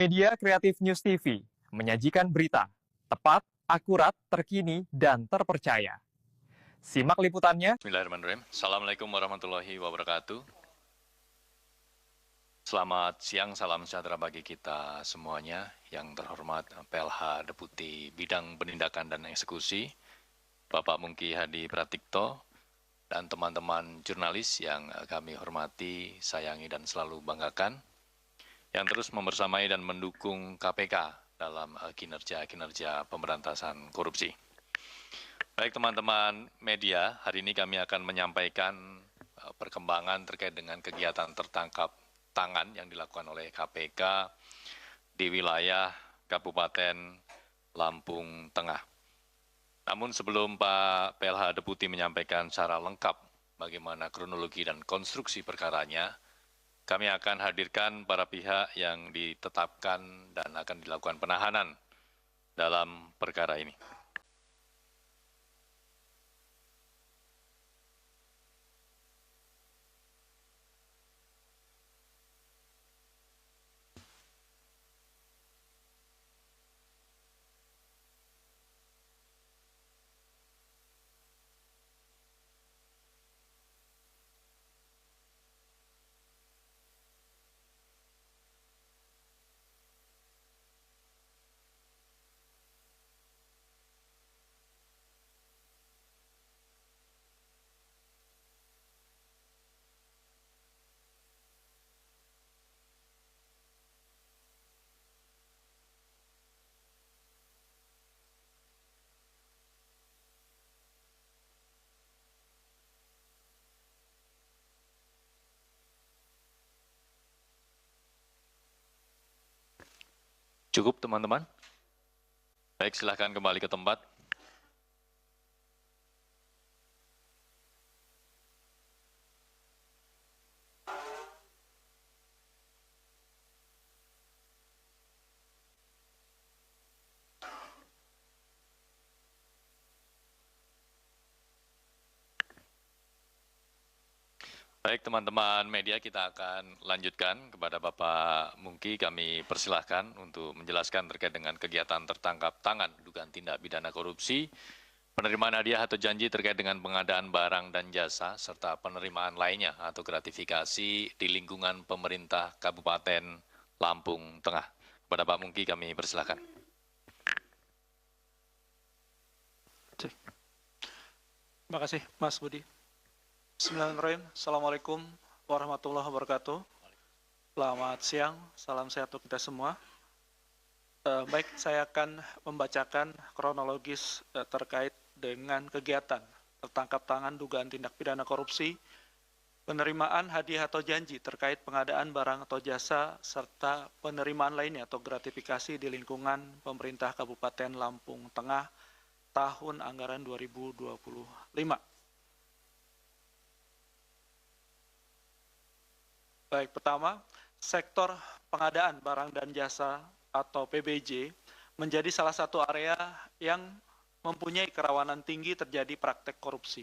Media Kreatif News TV menyajikan berita tepat, akurat, terkini, dan terpercaya. Simak liputannya. Bismillahirrahmanirrahim. Assalamualaikum warahmatullahi wabarakatuh. Selamat siang, salam sejahtera bagi kita semuanya. Yang terhormat PLH Deputi Bidang Penindakan dan Eksekusi, Bapak Mungki Hadi Pratikto, dan teman-teman jurnalis yang kami hormati, sayangi, dan selalu banggakan, yang terus membersamai dan mendukung KPK dalam kinerja pemberantasan korupsi. Baik teman-teman media, hari ini kami akan menyampaikan perkembangan terkait dengan kegiatan tertangkap tangan yang dilakukan oleh KPK di wilayah Kabupaten Lampung Tengah. Namun sebelum Pak PLH Deputi menyampaikan secara lengkap bagaimana kronologi dan konstruksi perkaranya, kami akan hadirkan para pihak yang ditetapkan dan akan dilakukan penahanan dalam perkara ini. Cukup teman-teman? Baik, silahkan kembali ke tempat. Baik teman-teman media, kita akan lanjutkan kepada Bapak Mungki. Kami persilahkan untuk menjelaskan terkait dengan kegiatan tertangkap tangan dugaan tindak pidana korupsi, penerimaan hadiah atau janji terkait dengan pengadaan barang dan jasa, serta penerimaan lainnya atau gratifikasi di lingkungan pemerintah Kabupaten Lampung Tengah. Kepada Pak Mungki kami persilahkan. Terima kasih Mas Budi. Bismillahirrahmanirrahim. Assalamualaikum warahmatullahi wabarakatuh. Selamat siang, salam sehat untuk kita semua. Baik, saya akan membacakan kronologis terkait dengan kegiatan tertangkap tangan dugaan tindak pidana korupsi, penerimaan hadiah atau janji terkait pengadaan barang atau jasa, serta penerimaan lainnya atau gratifikasi di lingkungan pemerintah Kabupaten Lampung Tengah tahun anggaran 2025. Baik, pertama, sektor pengadaan barang dan jasa atau PBJ menjadi salah satu area yang mempunyai kerawanan tinggi terjadi praktek korupsi.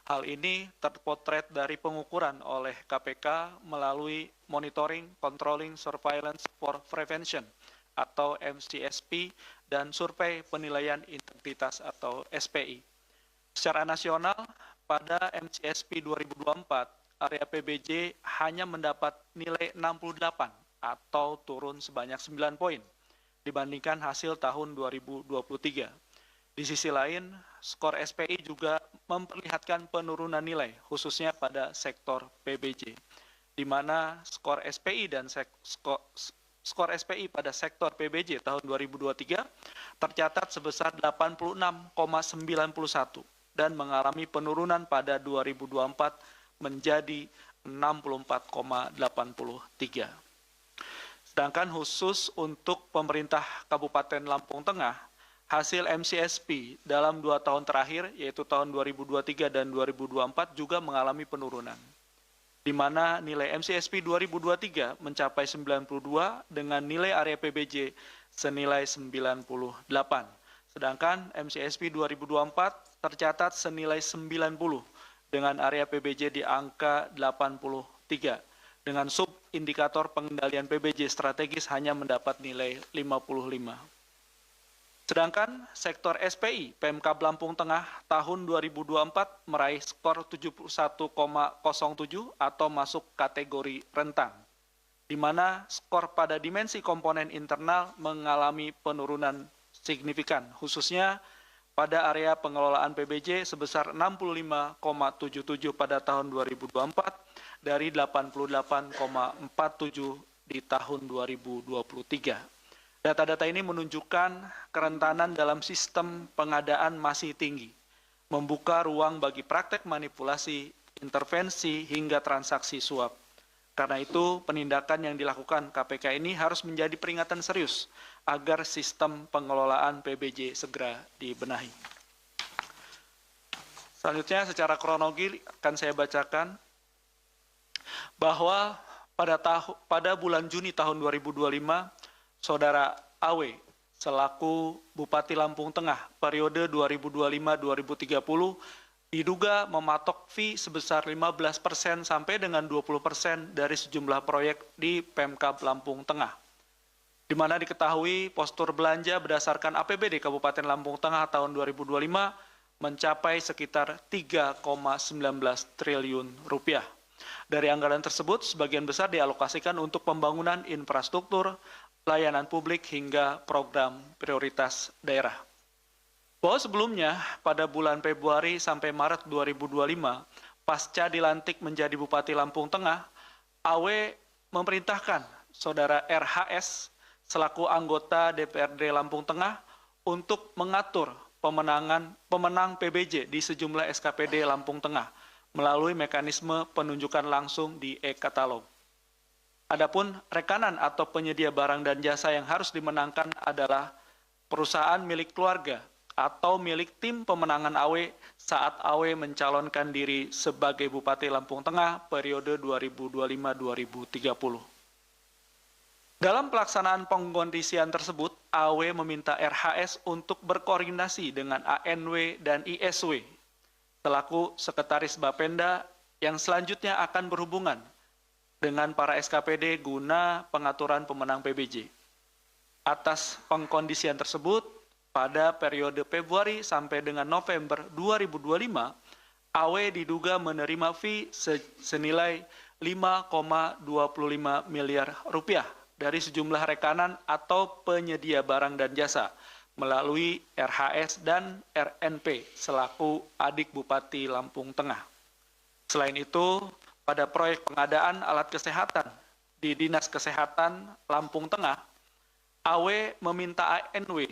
Hal ini terpotret dari pengukuran oleh KPK melalui Monitoring, Controlling, Surveillance for Prevention atau MCSP dan Survei Penilaian Integritas atau SPI. Secara nasional, pada MCSP 2024, area PBJ hanya mendapat nilai 68 atau turun sebanyak 9 poin dibandingkan hasil tahun 2023. Di sisi lain, skor SPI juga memperlihatkan penurunan nilai khususnya pada sektor PBJ, di mana skor SPI dan skor SPI pada sektor PBJ tahun 2023 tercatat sebesar 86,91 dan mengalami penurunan pada 2024 menjadi 64,83. Sedangkan khusus untuk pemerintah Kabupaten Lampung Tengah, hasil MCSP dalam 2 tahun terakhir, yaitu tahun 2023 dan 2024 juga mengalami penurunan, di mana nilai MCSP 2023 mencapai 92 dengan nilai area PBJ senilai 98. Sedangkan MCSP 2024 tercatat senilai 90 dengan area PBJ di angka 83 dengan sub indikator pengendalian PBJ strategis hanya mendapat nilai 55. Sedangkan sektor SPI Pemkab Lampung Tengah tahun 2024 meraih skor 71,07 atau masuk kategori rentan, di mana skor pada dimensi komponen internal mengalami penurunan signifikan, khususnya pada area pengelolaan PBJ sebesar 65,77 pada tahun 2024 dari 88,47 di tahun 2023. Data-data ini menunjukkan kerentanan dalam sistem pengadaan masih tinggi, membuka ruang bagi praktek manipulasi, intervensi, hingga transaksi suap. Karena itu, penindakan yang dilakukan KPK ini harus menjadi peringatan serius agar sistem pengelolaan PBJ segera dibenahi. Selanjutnya, secara kronologi akan saya bacakan bahwa pada bulan Juni tahun 2025, Saudara AW selaku Bupati Lampung Tengah periode 2025-2030 diduga mematok fee sebesar 15% sampai dengan 20% dari sejumlah proyek di Pemkab Lampung Tengah, di mana diketahui postur belanja berdasarkan APBD Kabupaten Lampung Tengah tahun 2025 mencapai sekitar 3,19 triliun rupiah. Dari anggaran tersebut, sebagian besar dialokasikan untuk pembangunan infrastruktur, layanan publik, hingga program prioritas daerah. Bahwa sebelumnya, pada bulan Februari sampai Maret 2025, pasca dilantik menjadi Bupati Lampung Tengah, AW memerintahkan Saudara RHS selaku anggota DPRD Lampung Tengah untuk mengatur pemenang PBJ di sejumlah SKPD Lampung Tengah melalui mekanisme penunjukan langsung di e-katalog. Adapun rekanan atau penyedia barang dan jasa yang harus dimenangkan adalah perusahaan milik keluarga atau milik tim pemenangan AW saat AW mencalonkan diri sebagai Bupati Lampung Tengah periode 2025-2030. Dalam pelaksanaan pengkondisian tersebut, AW meminta RHS untuk berkoordinasi dengan ANW dan ISW selaku Sekretaris Bapenda yang selanjutnya akan berhubungan dengan para SKPD guna pengaturan pemenang PBJ. Atas pengkondisian tersebut, pada periode Februari sampai dengan November 2025, AW diduga menerima fee senilai 5,25 miliar rupiah dari sejumlah rekanan atau penyedia barang dan jasa melalui RHS dan RNP selaku adik Bupati Lampung Tengah. Selain itu, pada proyek pengadaan alat kesehatan di Dinas Kesehatan Lampung Tengah, AW meminta ANW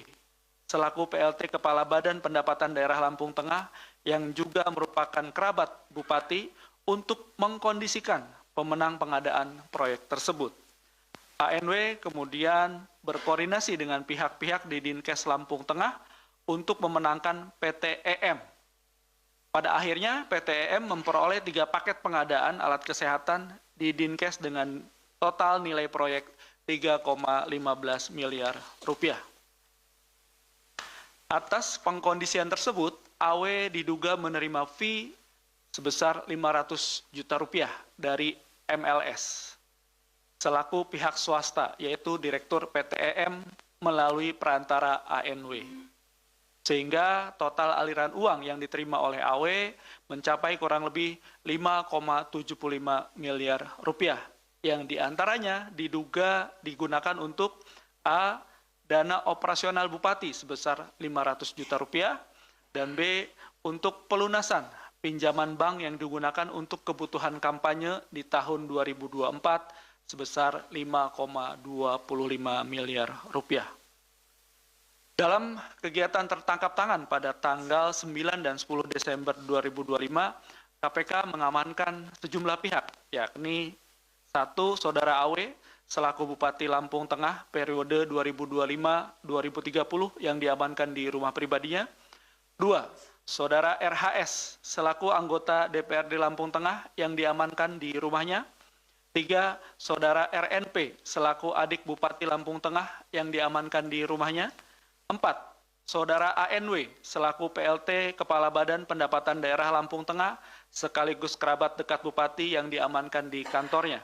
selaku PLT Kepala Badan Pendapatan Daerah Lampung Tengah yang juga merupakan kerabat Bupati untuk mengkondisikan pemenang pengadaan proyek tersebut. ANW kemudian berkoordinasi dengan pihak-pihak di Dinkes Lampung Tengah untuk memenangkan PTEM. Pada akhirnya, PTEM memperoleh 3 paket pengadaan alat kesehatan di Dinkes dengan total nilai proyek 3,15 miliar rupiah. Atas pengkondisian tersebut, AW diduga menerima fee sebesar 500 juta rupiah dari MLS selaku pihak swasta, yaitu Direktur PTEM melalui perantara ANW. Sehingga total aliran uang yang diterima oleh AW mencapai kurang lebih 5,75 miliar rupiah, yang diantaranya diduga digunakan untuk A. Dana operasional Bupati sebesar 500 juta rupiah, dan B. Untuk pelunasan pinjaman bank yang digunakan untuk kebutuhan kampanye di tahun 2024 sebesar 5,25 miliar rupiah. Dalam kegiatan tertangkap tangan pada tanggal 9 dan 10 Desember 2025, KPK mengamankan sejumlah pihak, yakni 1. Saudara AW selaku Bupati Lampung Tengah periode 2025-2030 yang diamankan di rumah pribadinya. 2. Saudara RHS selaku anggota DPRD Lampung Tengah yang diamankan di rumahnya. 3. Saudara RNP selaku adik Bupati Lampung Tengah yang diamankan di rumahnya. 4. Saudara ANW selaku PLT Kepala Badan Pendapatan Daerah Lampung Tengah sekaligus kerabat dekat Bupati yang diamankan di kantornya.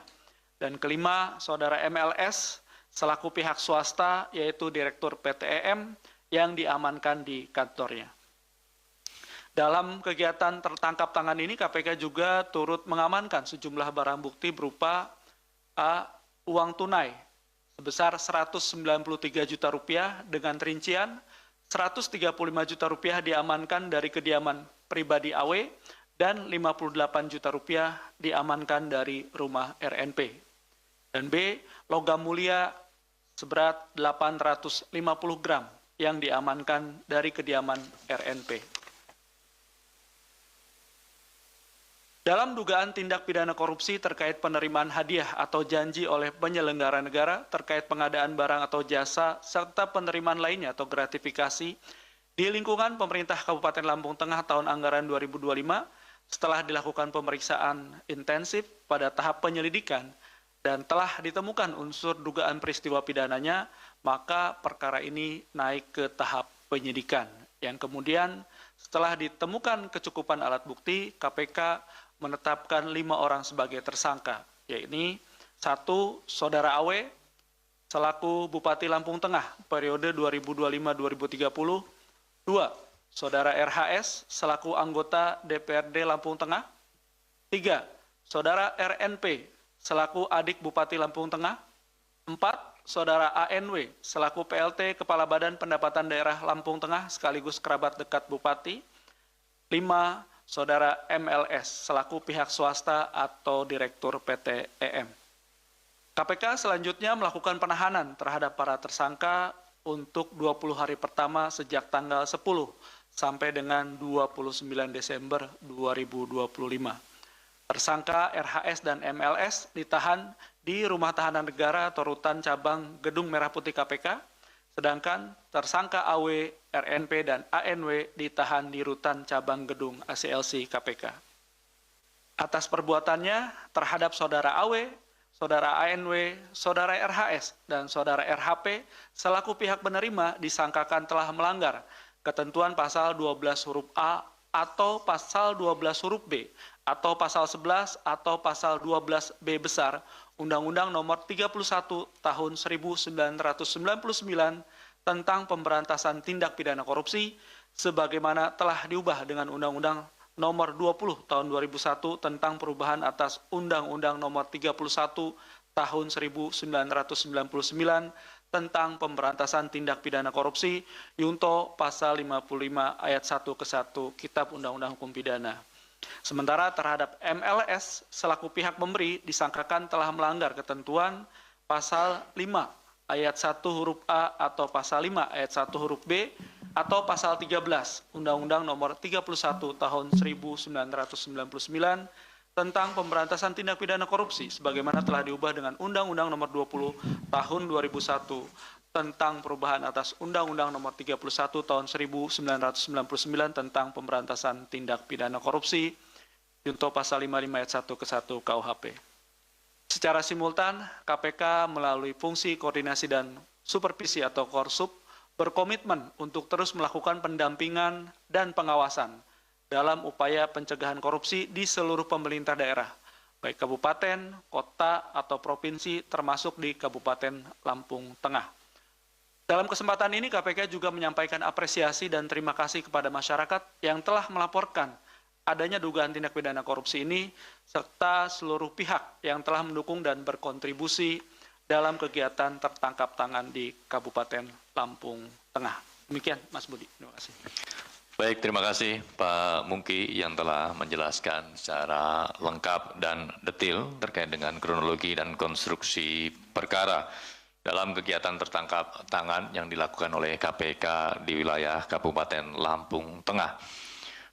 Dan kelima, Saudara MLS selaku pihak swasta, yaitu Direktur PT EM yang diamankan di kantornya. Dalam kegiatan tertangkap tangan ini, KPK juga turut mengamankan sejumlah barang bukti berupa uang tunai sebesar 193 juta rupiah dengan rincian 135 juta rupiah diamankan dari kediaman pribadi AW dan 58 juta rupiah diamankan dari rumah RNP. Dan B, logam mulia seberat 850 gram yang diamankan dari kediaman RNP. Dalam dugaan tindak pidana korupsi terkait penerimaan hadiah atau janji oleh penyelenggara negara terkait pengadaan barang atau jasa serta penerimaan lainnya atau gratifikasi di lingkungan pemerintah Kabupaten Lampung Tengah tahun anggaran 2025, setelah dilakukan pemeriksaan intensif pada tahap penyelidikan dan telah ditemukan unsur dugaan peristiwa pidananya, maka perkara ini naik ke tahap penyidikan. Yang kemudian setelah ditemukan kecukupan alat bukti, KPK menetapkan 5 orang sebagai tersangka, yaitu 1. Saudara AW selaku Bupati Lampung Tengah periode 2025-2030, 2. Saudara RHS selaku anggota DPRD Lampung Tengah, 3. Saudara RNP selaku adik Bupati Lampung Tengah, 4. Saudara ANW selaku PLT Kepala Badan Pendapatan Daerah Lampung Tengah sekaligus kerabat dekat Bupati, 5. Saudara MLS selaku pihak swasta atau Direktur PT EM. KPK selanjutnya melakukan penahanan terhadap para tersangka untuk 20 hari pertama sejak tanggal 10 sampai dengan 29 Desember 2025. Tersangka RHS dan MLS ditahan di Rumah Tahanan Negara atau Rutan Cabang Gedung Merah Putih KPK, sedangkan tersangka AW, RNP, dan ANW ditahan di Rutan Cabang Gedung ACLC KPK. Atas perbuatannya terhadap Saudara AW, Saudara ANW, Saudara RHS, dan Saudara RHP selaku pihak penerima disangkakan telah melanggar ketentuan pasal 12 huruf A atau pasal 12 huruf B atau pasal 11 atau pasal 12B besar Undang-Undang Nomor 31 Tahun 1999 tentang pemberantasan tindak pidana korupsi sebagaimana telah diubah dengan Undang-Undang Nomor 20 Tahun 2001 tentang perubahan atas Undang-Undang Nomor 31 Tahun 1999 tentang pemberantasan tindak pidana korupsi Yunto pasal 55 ayat 1 ke 1 Kitab Undang-Undang Hukum Pidana. Sementara terhadap MLS selaku pihak memberi disangkakan telah melanggar ketentuan pasal 5 ayat 1 huruf A atau pasal 5 ayat 1 huruf B atau pasal 13 Undang-Undang Nomor 31 Tahun 1999 tentang pemberantasan tindak pidana korupsi sebagaimana telah diubah dengan Undang-Undang Nomor 20 Tahun 2001 tentang perubahan atas Undang-Undang Nomor 31 Tahun 1999 tentang pemberantasan tindak pidana korupsi Yunto pasal 55 ayat 1 ke 1 KUHP. Secara simultan, KPK melalui fungsi koordinasi dan supervisi atau Korsup berkomitmen untuk terus melakukan pendampingan dan pengawasan dalam upaya pencegahan korupsi di seluruh pemerintah daerah, baik kabupaten, kota, atau provinsi termasuk di Kabupaten Lampung Tengah. Dalam kesempatan ini KPK juga menyampaikan apresiasi dan terima kasih kepada masyarakat yang telah melaporkan adanya dugaan tindak pidana korupsi ini, serta seluruh pihak yang telah mendukung dan berkontribusi dalam kegiatan tertangkap tangan di Kabupaten Lampung Tengah. Demikian, Mas Budi. Terima kasih. Baik, terima kasih Pak Mungki yang telah menjelaskan secara lengkap dan detail terkait dengan kronologi dan konstruksi perkara dalam kegiatan tertangkap tangan yang dilakukan oleh KPK di wilayah Kabupaten Lampung Tengah,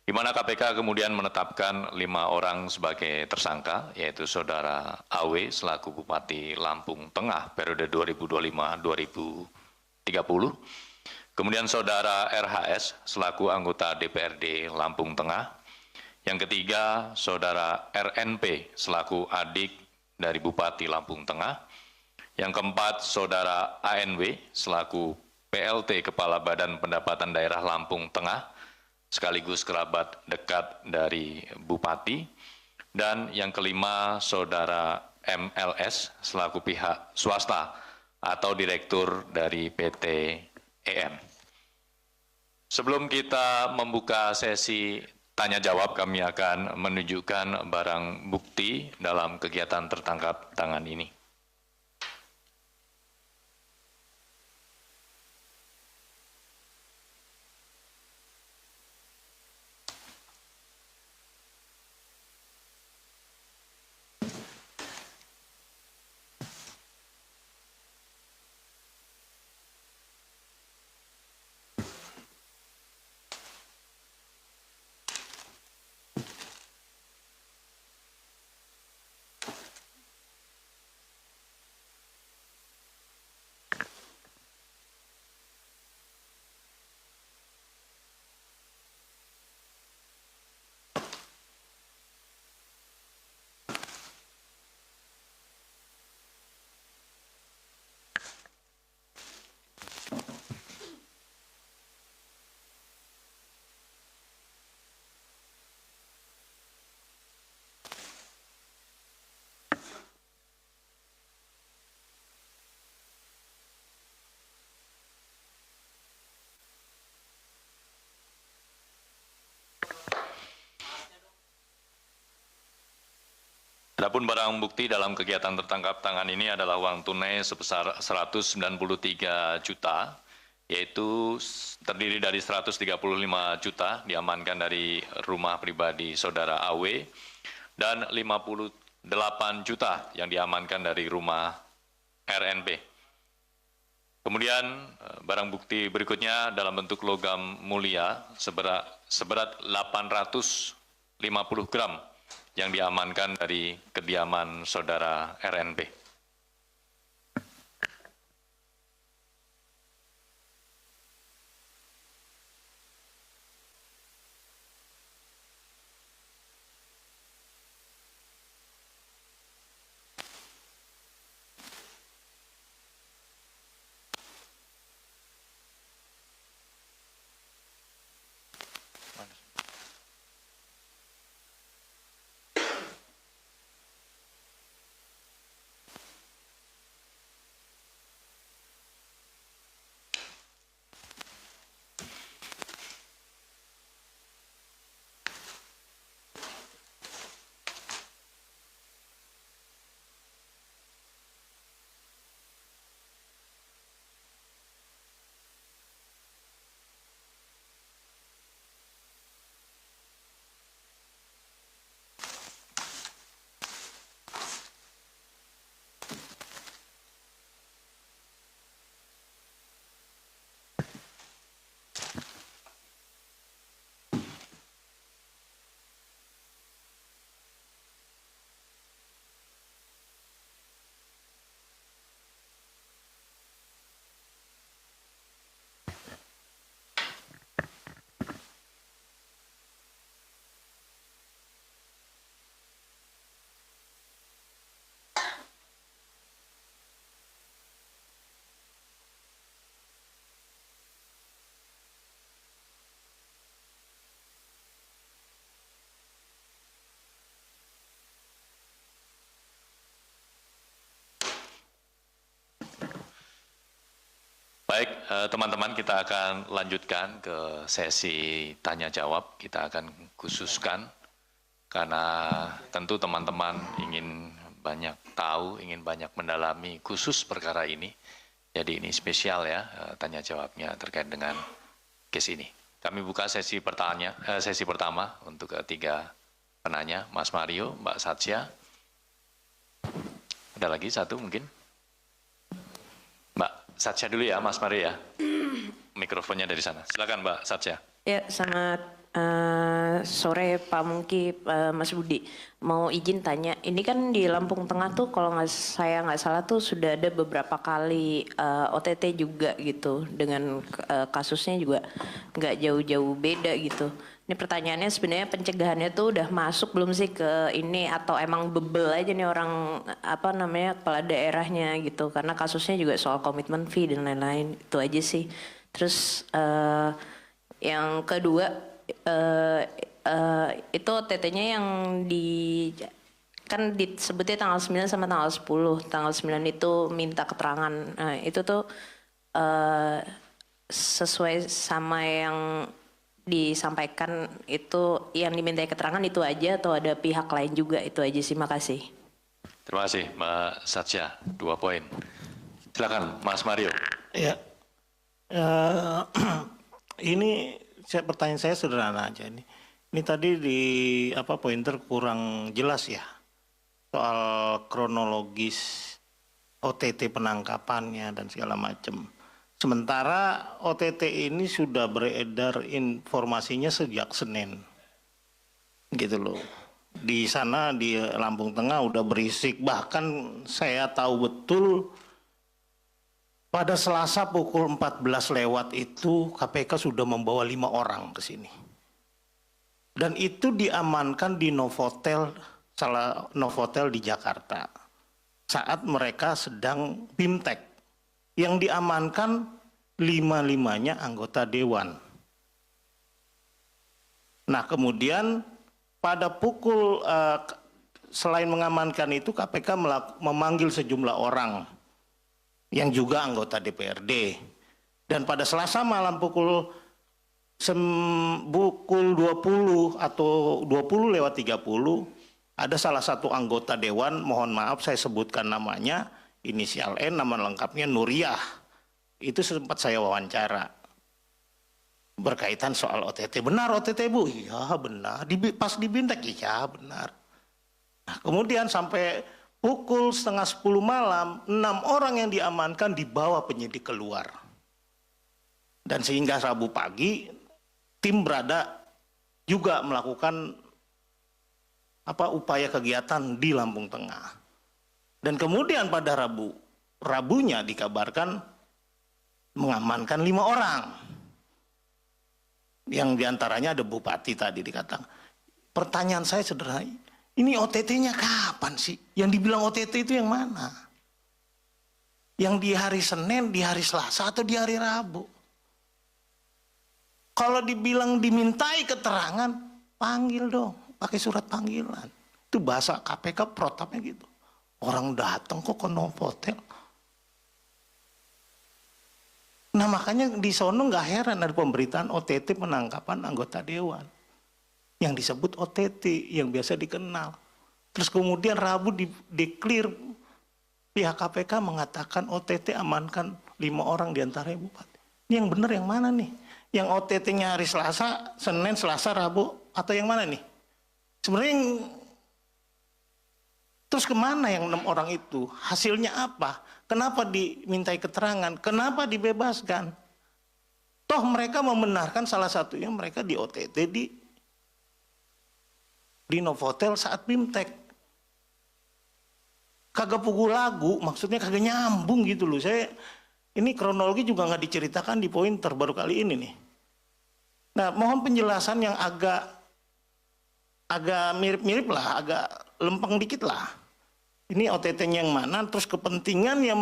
di mana KPK kemudian menetapkan 5 orang sebagai tersangka, yaitu Saudara AW selaku Bupati Lampung Tengah periode 2025-2030, kemudian Saudara RHS selaku anggota DPRD Lampung Tengah, yang ketiga Saudara RNP selaku adik dari Bupati Lampung Tengah, yang keempat Saudara ANW selaku PLT Kepala Badan Pendapatan Daerah Lampung Tengah, sekaligus kerabat dekat dari Bupati, dan yang kelima Saudara MLS selaku pihak swasta atau direktur dari PT EM. Sebelum kita membuka sesi tanya jawab, kami akan menunjukkan barang bukti dalam kegiatan tertangkap tangan ini. Adapun barang bukti dalam kegiatan tertangkap tangan ini adalah uang tunai sebesar 193 juta, yaitu terdiri dari 135 juta diamankan dari rumah pribadi saudara AW, dan 58 juta yang diamankan dari rumah RNB. Kemudian barang bukti berikutnya dalam bentuk logam mulia seberat 850 gram yang diamankan dari kediaman saudara RNB. Baik, teman-teman, kita akan lanjutkan ke sesi tanya jawab. Kita akan khususkan karena tentu teman-teman ingin banyak tahu, ingin banyak mendalami khusus perkara ini. Jadi ini spesial ya, tanya jawabnya terkait dengan case ini. Kami buka sesi pertama untuk ketiga penanya, Mas Mario, Mbak Satya. Ada lagi satu mungkin? Mbak Satya dulu ya, Mas Mario ya. Mikrofonnya dari sana. Silakan Mbak Satya. Ya, selamat sore Pak Mungki, Mas Budi. Mau izin tanya, ini kan di Lampung Tengah tuh kalau saya nggak salah tuh sudah ada beberapa kali OTT juga gitu, dengan kasusnya juga nggak jauh-jauh beda gitu. Ini pertanyaannya sebenarnya pencegahannya tuh udah masuk belum sih ke ini, atau emang bebel aja nih orang kepala daerahnya gitu, karena kasusnya juga soal komitmen fee dan lain-lain, itu aja sih. Terus yang kedua itu OTT-nya yang di kan disebutnya tanggal 9 sama tanggal 10. Tanggal 9 itu minta keterangan. Nah, itu tuh sesuai sama yang disampaikan itu, yang dimintai keterangan itu aja atau ada pihak lain juga? Itu aja sih, makasih. Terima kasih Mbak Satya, 2 poin. Silakan Mas Mario. Ya, ini pertanyaan saya sederhana aja ini. Ini tadi di pointer kurang jelas ya soal kronologis OTT penangkapannya dan segala macam. Sementara OTT ini sudah beredar informasinya sejak Senin, gitu loh. Di sana di Lampung Tengah udah berisik, bahkan saya tahu betul pada Selasa pukul 14 lewat itu KPK sudah membawa 5 orang ke sini. Dan itu diamankan di Novotel, salah Novotel di Jakarta. Saat mereka sedang BIMTEK. Yang diamankan 5-5-nya anggota dewan. Nah kemudian pada pukul, selain mengamankan itu KPK memanggil sejumlah orang yang juga anggota DPRD. Dan pada Selasa malam pukul 20 atau 20:30 ada salah satu anggota dewan, mohon maaf saya sebutkan namanya, inisial N, nama lengkapnya Nuriyah. Itu sempat saya wawancara berkaitan soal OTT. Benar OTT Bu? Iya benar. Pas di BIMTEK? Iya benar. Nah, kemudian sampai pukul 9:30 malam, 6 orang yang diamankan dibawa penyidik keluar. Dan sehingga Rabu pagi, tim berada juga melakukan upaya kegiatan di Lampung Tengah. Dan kemudian pada Rabunya dikabarkan mengamankan 5 orang. Yang diantaranya ada bupati tadi dikatakan. Pertanyaan saya sederhana, ini OTT-nya kapan sih? Yang dibilang OTT itu yang mana? Yang di hari Senin, di hari Selasa, atau di hari Rabu? Kalau dibilang dimintai keterangan, panggil dong, pakai surat panggilan. Itu bahasa KPK protapnya gitu. Orang datang kok ke Novotel. Nah makanya di sono nggak heran ada pemberitaan OTT penangkapan anggota dewan. Yang disebut OTT, yang biasa dikenal. Terus kemudian Rabu di-clear, pihak KPK mengatakan OTT amankan 5 orang diantaranya bupati. Ini yang benar yang mana nih? Yang OTT-nya hari Selasa, Senin, Selasa, Rabu, atau yang mana nih? Sebenarnya terus kemana yang 6 orang itu? Hasilnya apa? Kenapa dimintai keterangan? Kenapa dibebaskan? Toh mereka membenarkan salah satunya mereka di OTT di Novotel saat BIMTEK. Kagak pukul lagu, maksudnya kagak nyambung gitu loh. Ini kronologi juga nggak diceritakan di pointer baru kali ini nih. Nah, mohon penjelasan yang agak mirip-mirip lah, agak lempeng dikit lah. Ini OTT-nya yang mana, terus kepentingan yang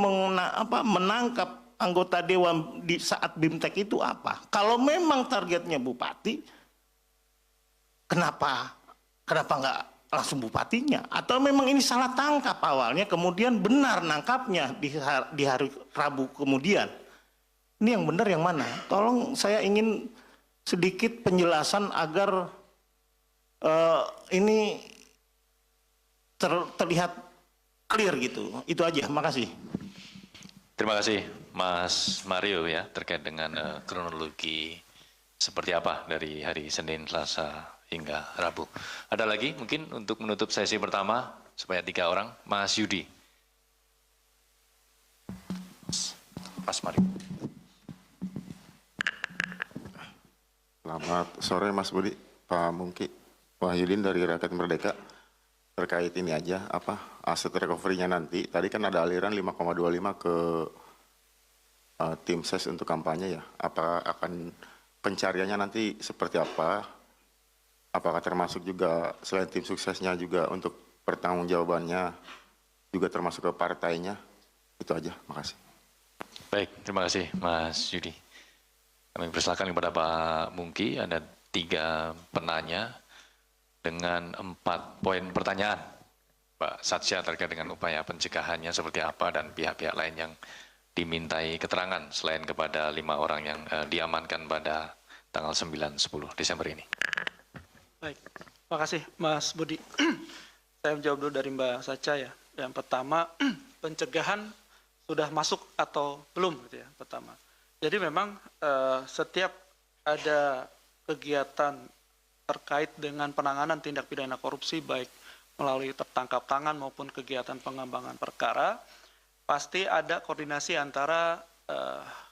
menangkap anggota dewan di saat BIMTEK itu apa? Kalau memang targetnya bupati, kenapa nggak langsung bupatinya? Atau memang ini salah tangkap awalnya, kemudian benar nangkapnya di hari Rabu kemudian? Ini yang benar yang mana? Tolong saya ingin sedikit penjelasan agar ini terlihat clear gitu. Itu aja, makasih. Terima kasih Mas Mario ya terkait dengan kronologi seperti apa dari hari Senin, Selasa hingga Rabu. Ada lagi mungkin untuk menutup sesi pertama supaya 3 orang, Mas Yudi. Mas Mario. Selamat sore Mas Budi, Pak Mungki, Wahyudin dari Rakyat Merdeka. Terkait ini aja, aset recovery-nya nanti. Tadi kan ada aliran 5,25 ke tim ses untuk kampanye ya. Apa akan pencariannya nanti seperti apa? Apakah termasuk juga selain tim suksesnya juga untuk pertanggungjawabannya juga termasuk ke partainya? Itu aja, makasih. Baik, terima kasih Mas Yudi. Kami persilakan kepada Pak Mungki, ada 3 penanya dengan 4 poin pertanyaan. Pak Satya terkait dengan upaya pencegahannya seperti apa dan pihak-pihak lain yang dimintai keterangan selain kepada 5 orang yang diamankan pada tanggal 9-10 Desember ini. Baik, terima kasih Mas Budi. Saya menjawab dulu dari Mbak Sacha ya. Yang pertama, pencegahan sudah masuk atau belum gitu ya, pertama. Jadi memang setiap ada kegiatan terkait dengan penanganan tindak pidana korupsi, baik melalui tertangkap tangan maupun kegiatan pengembangan perkara, pasti ada koordinasi antara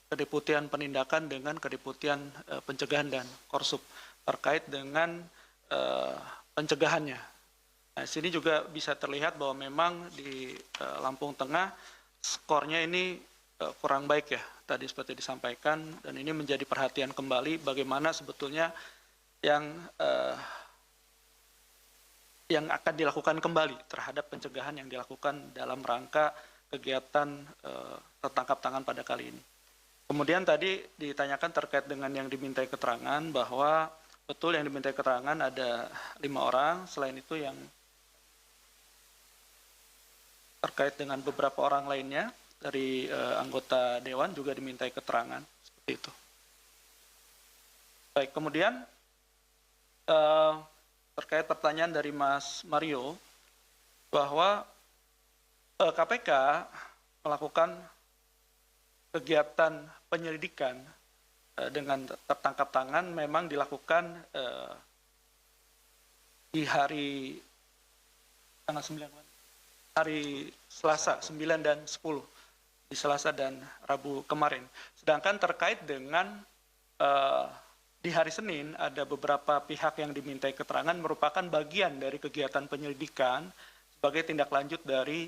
Kedeputian Penindakan dengan Kedeputian Pencegahan dan Korsup terkait dengan pencegahannya. Nah, sini juga bisa terlihat bahwa memang di Lampung Tengah skornya ini kurang baik ya, tadi seperti disampaikan, dan ini menjadi perhatian kembali bagaimana sebetulnya yang akan dilakukan kembali terhadap pencegahan yang dilakukan dalam rangka kegiatan tertangkap tangan pada kali ini. Kemudian tadi ditanyakan terkait dengan yang dimintai keterangan, bahwa betul yang dimintai keterangan ada 5 orang, selain itu yang terkait dengan beberapa orang lainnya dari anggota Dewan juga dimintai keterangan, seperti itu. Baik, kemudian terkait pertanyaan dari Mas Mario, bahwa KPK melakukan kegiatan penyelidikan dengan tertangkap tangan memang dilakukan di hari tanggal 9, hari Selasa 9 dan 10, di Selasa dan Rabu kemarin. Sedangkan terkait dengan di hari Senin ada beberapa pihak yang dimintai keterangan merupakan bagian dari kegiatan penyelidikan sebagai tindak lanjut dari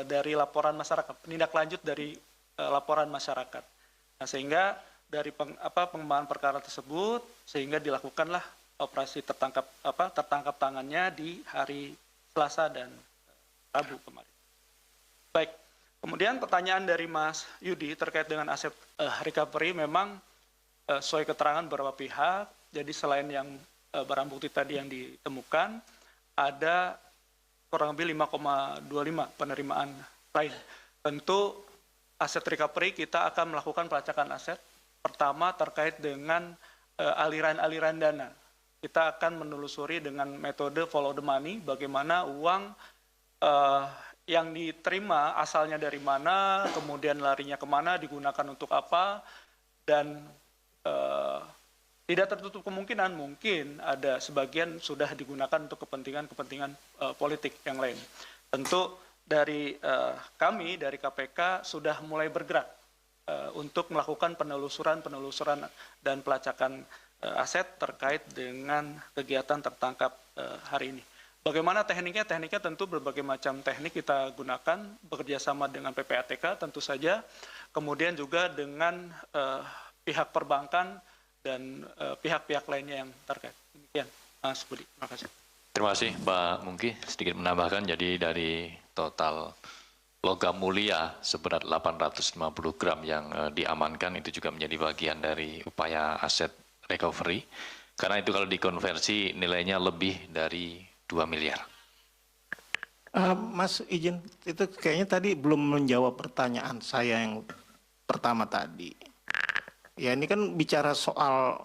dari laporan masyarakat, penindak lanjut dari laporan masyarakat. Nah, sehingga dari pengembangan perkara tersebut sehingga dilakukanlah operasi tertangkap tangannya di hari Selasa dan Rabu kemarin. Baik, kemudian pertanyaan dari Mas Yudi terkait dengan aset recovery, memang sesuai keterangan beberapa pihak. Jadi selain yang barang bukti tadi yang ditemukan, ada kurang lebih 5,25 penerimaan lain. Tentu aset recovery kita akan melakukan pelacakan aset. Pertama terkait dengan aliran-aliran dana. Kita akan menelusuri dengan metode follow the money, bagaimana uang yang diterima asalnya dari mana, kemudian larinya kemana, digunakan untuk apa, dan tidak tertutup kemungkinan mungkin ada sebagian sudah digunakan untuk kepentingan-kepentingan politik yang lain. Tentu dari kami, dari KPK sudah mulai bergerak untuk melakukan penelusuran dan pelacakan aset terkait dengan kegiatan tertangkap hari ini. Bagaimana tekniknya? Tekniknya tentu berbagai macam teknik kita gunakan, bekerjasama dengan PPATK tentu saja, kemudian juga dengan pihak perbankan dan pihak-pihak lainnya yang terkait. Demikian, Mas Budi. Terima kasih. Terima kasih, Pak Mungki. Sedikit menambahkan, jadi dari total logam mulia seberat 850 gram yang diamankan, itu juga menjadi bagian dari upaya aset recovery. Karena itu kalau dikonversi nilainya lebih dari 2 miliar. Mas izin, itu kayaknya tadi belum menjawab pertanyaan saya yang pertama tadi. Ya ini kan bicara soal,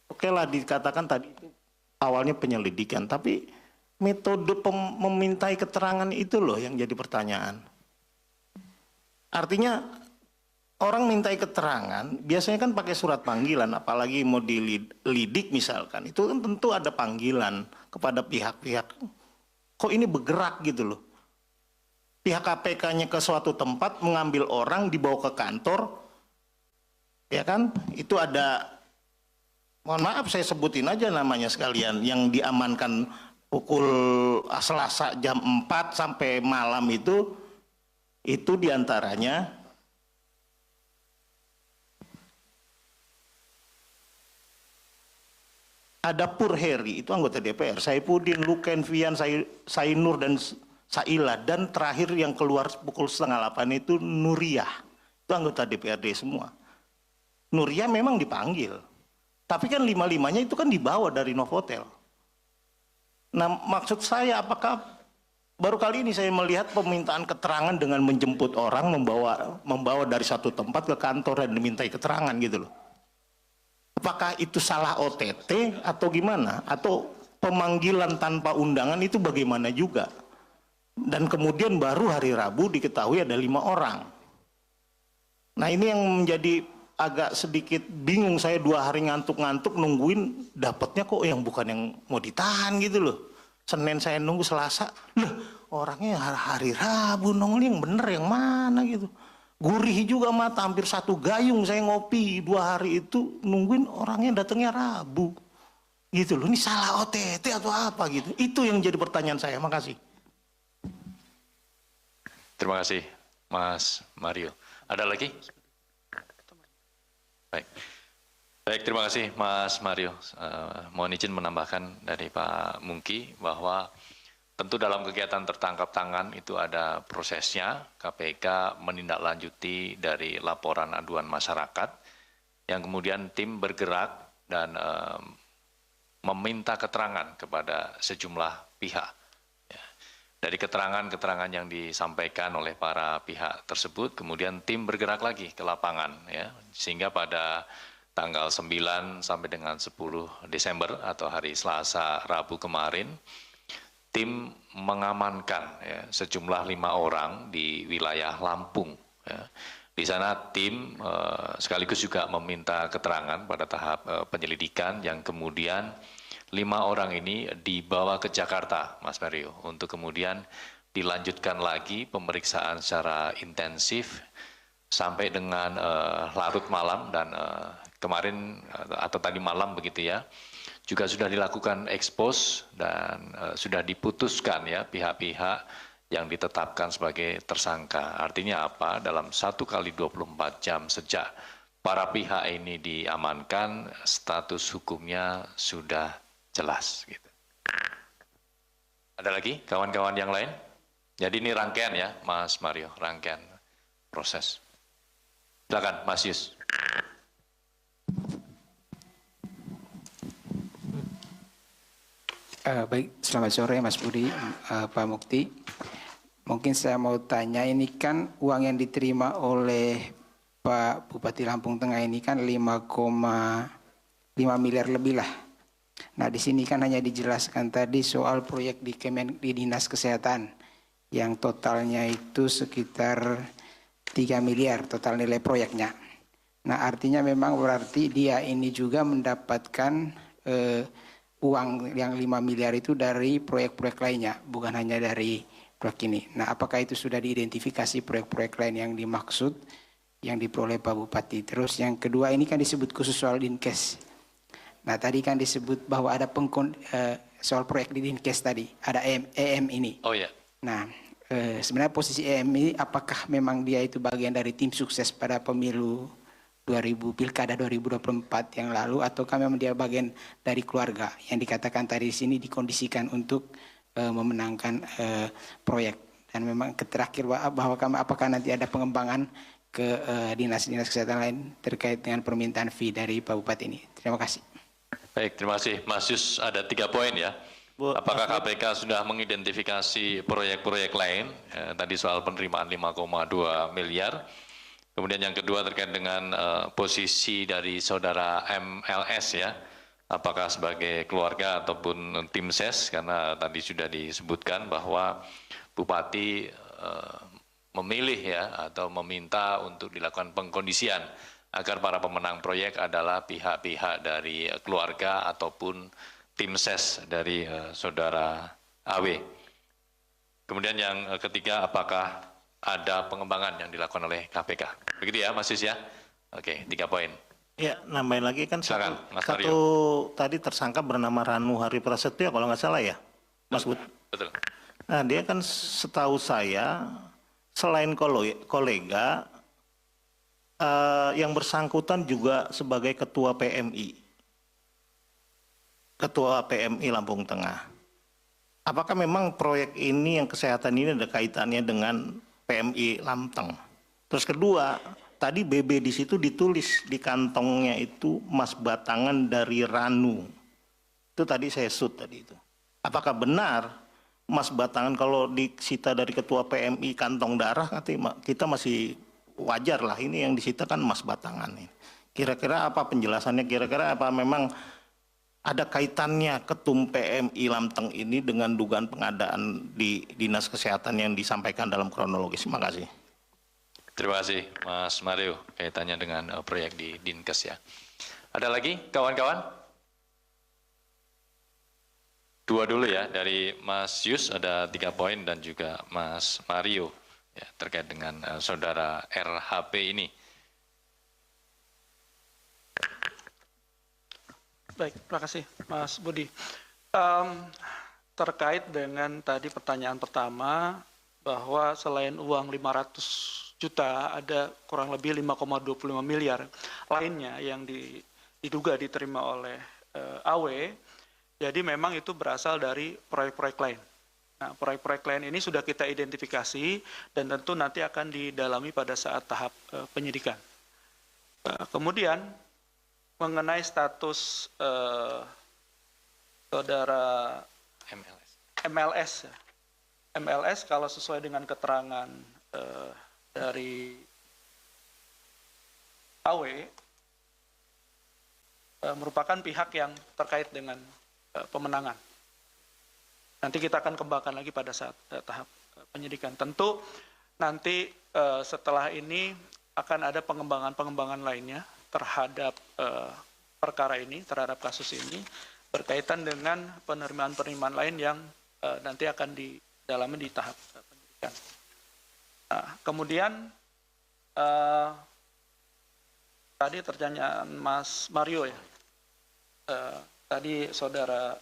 oke lah dikatakan tadi itu awalnya penyelidikan, tapi metode memintai keterangan itu loh yang jadi pertanyaan. Artinya orang mintai keterangan biasanya kan pakai surat panggilan, apalagi mau dilidik misalkan, itu kan tentu ada panggilan kepada pihak-pihak. Kok ini bergerak gitu loh. Pihak KPK-nya ke suatu tempat mengambil orang dibawa ke kantor, ya kan, itu ada, mohon maaf saya sebutin aja namanya sekalian, yang diamankan pukul Selasa jam 4 sampai malam itu diantaranya ada Pur Heri, itu anggota DPR, Saipudin, Luken, Vian, Sainur, dan Saila, dan terakhir yang keluar pukul 7:30 itu Nuriyah, itu anggota DPRD semua. Nuria memang dipanggil. Tapi kan 5-5-nya itu kan dibawa dari Novotel. Nah, maksud saya apakah baru kali ini saya melihat permintaan keterangan dengan menjemput orang, membawa dari satu tempat ke kantor dan dimintai keterangan gitu loh. Apakah itu salah OTT atau gimana? Atau pemanggilan tanpa undangan itu bagaimana juga? Dan kemudian baru hari Rabu diketahui ada 5 orang. Nah, ini yang menjadi agak sedikit bingung saya, 2 hari ngantuk-ngantuk nungguin, dapatnya kok yang bukan yang mau ditahan gitu loh. Senin saya nunggu, Selasa, loh orangnya hari Rabu nongol, yang bener yang mana gitu. Gurih juga mata, hampir 1 gayung saya ngopi 2 hari itu nungguin orangnya datangnya Rabu. Gitu loh, ini salah OTT atau apa gitu. Itu yang jadi pertanyaan saya, makasih. Terima kasih, Mas Mario. Ada lagi? Baik. Baik, terima kasih Mas Mario. Mohon izin menambahkan dari Pak Mungki bahwa tentu dalam kegiatan tertangkap tangan itu ada prosesnya. KPK menindaklanjuti dari laporan aduan masyarakat yang kemudian tim bergerak dan meminta keterangan kepada sejumlah pihak. Dari keterangan-keterangan yang disampaikan oleh para pihak tersebut, kemudian tim bergerak lagi ke lapangan, ya, sehingga pada tanggal 9 sampai dengan 10 Desember atau hari Selasa Rabu kemarin, tim mengamankan ya, sejumlah 5 orang di wilayah Lampung. Ya. Di sana tim sekaligus juga meminta keterangan pada tahap penyelidikan yang kemudian 5 orang ini dibawa ke Jakarta, Mas Mario, untuk kemudian dilanjutkan lagi pemeriksaan secara intensif sampai dengan larut malam dan kemarin atau tadi malam begitu ya, juga sudah dilakukan ekspos dan sudah diputuskan ya pihak-pihak yang ditetapkan sebagai tersangka. Artinya apa? Dalam 1 kali 24 jam sejak para pihak ini diamankan, status hukumnya sudah jelas. Gitu. Ada lagi kawan-kawan yang lain? Jadi ini rangkaian ya, Mas Mario, rangkaian proses. Silakan, Mas Yus. Baik, selamat sore Mas Budi, Pak Mukti. Mungkin saya mau tanya, ini kan uang yang diterima oleh Pak Bupati Lampung Tengah ini kan 5,5 miliar lebih lah. Nah di sini kan hanya dijelaskan tadi soal proyek di Dinas Kesehatan yang totalnya itu sekitar 3 miliar total nilai proyeknya. Nah artinya memang berarti dia ini juga mendapatkan uang yang 5 miliar itu dari proyek-proyek lainnya, bukan hanya dari proyek ini. Nah apakah itu sudah diidentifikasi proyek-proyek lain yang dimaksud yang diperoleh Pak Bupati? Terus yang kedua ini kan disebut khusus soal Dinkes. Nah tadi kan disebut bahwa ada soal proyek di Dinkes tadi, ada EM ini. Oh ya. Nah sebenarnya posisi EM ini apakah memang dia itu bagian dari tim sukses pada pemilu Pilkada 2024 yang lalu, ataukah memang dia bagian dari keluarga yang dikatakan tadi di sini dikondisikan untuk memenangkan proyek? Dan memang terakhir bahwa apakah nanti ada pengembangan ke dinas-dinas kesehatan lain terkait dengan permintaan fee dari Pak Bupati ini? Terima kasih. Baik, terima kasih. Mas Yus, ada 3 poin ya. Apakah KPK sudah mengidentifikasi proyek-proyek lain? Tadi soal penerimaan 5,2 miliar. Kemudian yang kedua terkait dengan posisi dari saudara MLS ya. Apakah sebagai keluarga ataupun tim ses, karena tadi sudah disebutkan bahwa Bupati memilih ya atau meminta untuk dilakukan pengkondisian agar para pemenang proyek adalah pihak-pihak dari keluarga ataupun tim ses dari saudara AW. Kemudian yang ketiga, apakah ada pengembangan yang dilakukan oleh KPK? Begitu ya Mas Yus ya? Oke, 3 poin. Ya, nambahin lagi kan Silakan, satu tadi tersangka bernama Ranu Hari Prasetyo kalau nggak salah ya, Mas Bud. Betul. Nah dia kan setahu saya selain kolega yang bersangkutan juga sebagai ketua PMI Lampung Tengah. Apakah memang proyek ini yang kesehatan ini ada kaitannya dengan PMI Lampung? Terus kedua, tadi BB di situ ditulis di kantongnya itu emas batangan dari Ranu. Itu tadi saya shoot tadi itu. Apakah benar emas batangan kalau disita dari ketua PMI kantong darah, kita masih wajar lah, ini yang disita kan emas batangan. Kira-kira apa penjelasannya, kira-kira apa memang ada kaitannya ketum PMI Lamteng ini dengan dugaan pengadaan di Dinas Kesehatan yang disampaikan dalam kronologis? Terima kasih. Terima kasih Mas Mario, kaitannya dengan proyek di Dinkes ya. Ada lagi kawan-kawan? Dua dulu ya, dari Mas Yus ada 3 poin dan juga Mas Mario ya, terkait dengan saudara RHP ini. Baik, terima kasih Mas Budi. Terkait dengan tadi pertanyaan pertama, bahwa selain uang 500 juta, ada kurang lebih 5,25 miliar lainnya yang diduga diterima oleh AW. Jadi memang itu berasal dari proyek-proyek lain. Nah, proyek-proyek lain ini sudah kita identifikasi dan tentu nanti akan didalami pada saat tahap penyidikan. Kemudian mengenai status saudara MLS. MLS kalau sesuai dengan keterangan dari AW merupakan pihak yang terkait dengan pemenangan. Nanti kita akan kembangkan lagi pada saat tahap penyidikan. Tentu nanti setelah ini akan ada pengembangan-pengembangan lainnya terhadap perkara ini, terhadap kasus ini, berkaitan dengan penerimaan-penerimaan lain yang nanti akan didalami di tahap penyidikan. Nah, kemudian tadi pertanyaan Mas Mario ya, tadi saudara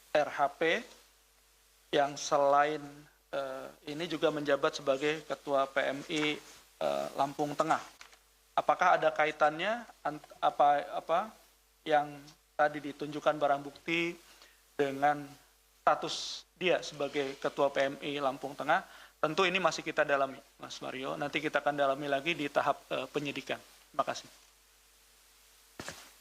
RHP yang selain ini juga menjabat sebagai Ketua PMI Lampung Tengah. Apakah ada kaitannya apa yang tadi ditunjukkan barang bukti dengan status dia sebagai Ketua PMI Lampung Tengah? Tentu ini masih kita dalami, Mas Mario. Nanti kita akan dalami lagi di tahap penyidikan. Terima kasih.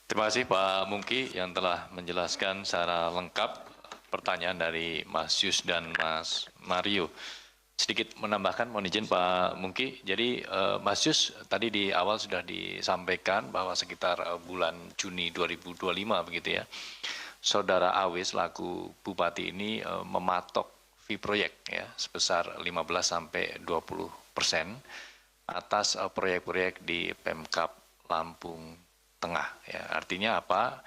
Terima kasih Pak Mungki yang telah menjelaskan secara lengkap pertanyaan dari Mas Yus dan Mas Mario. Sedikit menambahkan, mohon izin Pak Mungki. Jadi Mas Yus tadi di awal sudah disampaikan bahwa sekitar bulan Juni 2025 begitu ya, Saudara AW selaku Bupati ini mematok fee proyek ya sebesar 15-20% atas proyek-proyek di Pemkab Lampung Tengah. Ya, artinya apa?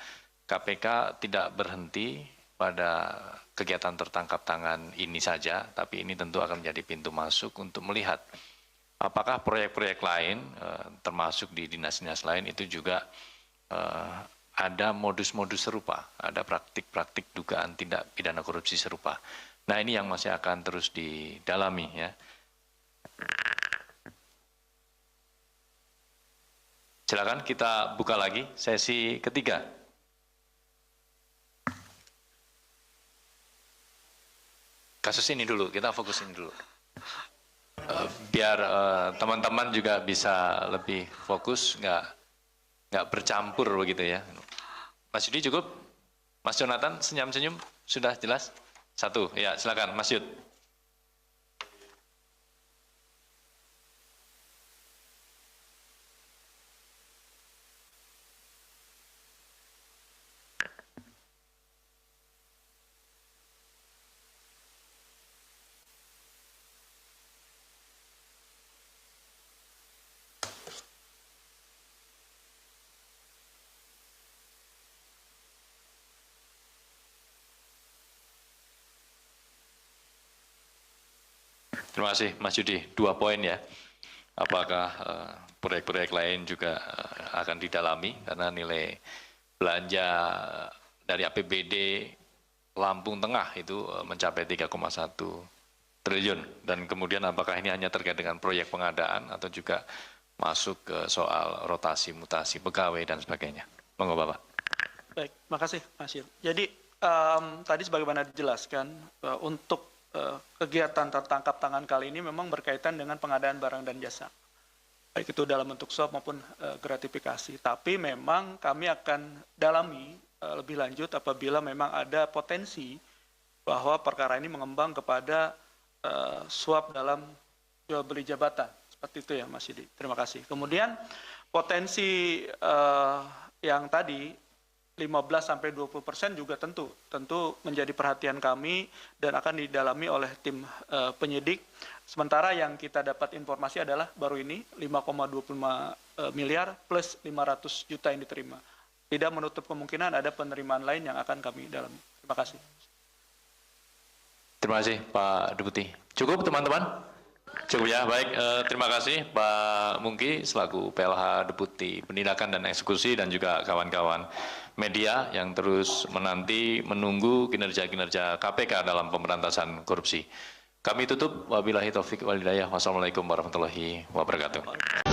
KPK tidak berhenti pada kegiatan tertangkap tangan ini saja, tapi ini tentu akan menjadi pintu masuk untuk melihat apakah proyek-proyek lain, termasuk di dinas-dinas lain itu juga ada modus-modus serupa, ada praktik-praktik dugaan tindak pidana korupsi serupa. Nah ini yang masih akan terus didalami ya. Silakan kita buka lagi sesi ketiga. Kasus ini dulu, kita fokus ini dulu. Biar teman-teman juga bisa lebih fokus, nggak bercampur begitu ya. Mas Yudi cukup? Mas Jonathan senyum-senyum, sudah jelas? Satu, ya silakan Mas Yud. Terima kasih Mas Yudi. 2 poin ya. Apakah proyek-proyek lain juga akan didalami karena nilai belanja dari APBD Lampung Tengah itu mencapai 3,1 triliun. Dan kemudian apakah ini hanya terkait dengan proyek pengadaan atau juga masuk ke soal rotasi, mutasi pegawai dan sebagainya. Monggo Bapak. Baik, terima kasih Mas Yud. Jadi tadi sebagaimana dijelaskan untuk kegiatan tertangkap tangan kali ini memang berkaitan dengan pengadaan barang dan jasa. baik itu dalam bentuk suap maupun gratifikasi. Tapi memang kami akan dalami lebih lanjut apabila memang ada potensi bahwa perkara ini mengembang kepada suap dalam jual beli jabatan. Seperti itu ya Mas Yudi. Terima kasih. Kemudian potensi yang tadi 15-20% juga tentu menjadi perhatian kami dan akan didalami oleh tim penyidik. Sementara yang kita dapat informasi adalah baru ini 5,25 miliar plus 500 juta yang diterima. Tidak menutup kemungkinan ada penerimaan lain yang akan kami dalami. Terima kasih. Terima kasih Pak Deputi. Cukup teman-teman? Cukup ya, baik. Terima kasih Pak Mungki selaku PLH Deputi Penindakan dan Eksekusi dan juga kawan-kawan media yang terus menunggu kinerja-kinerja KPK dalam pemberantasan korupsi. Kami tutup, wabillahi taufik wal hidayah. Wassalamualaikum warahmatullahi wabarakatuh.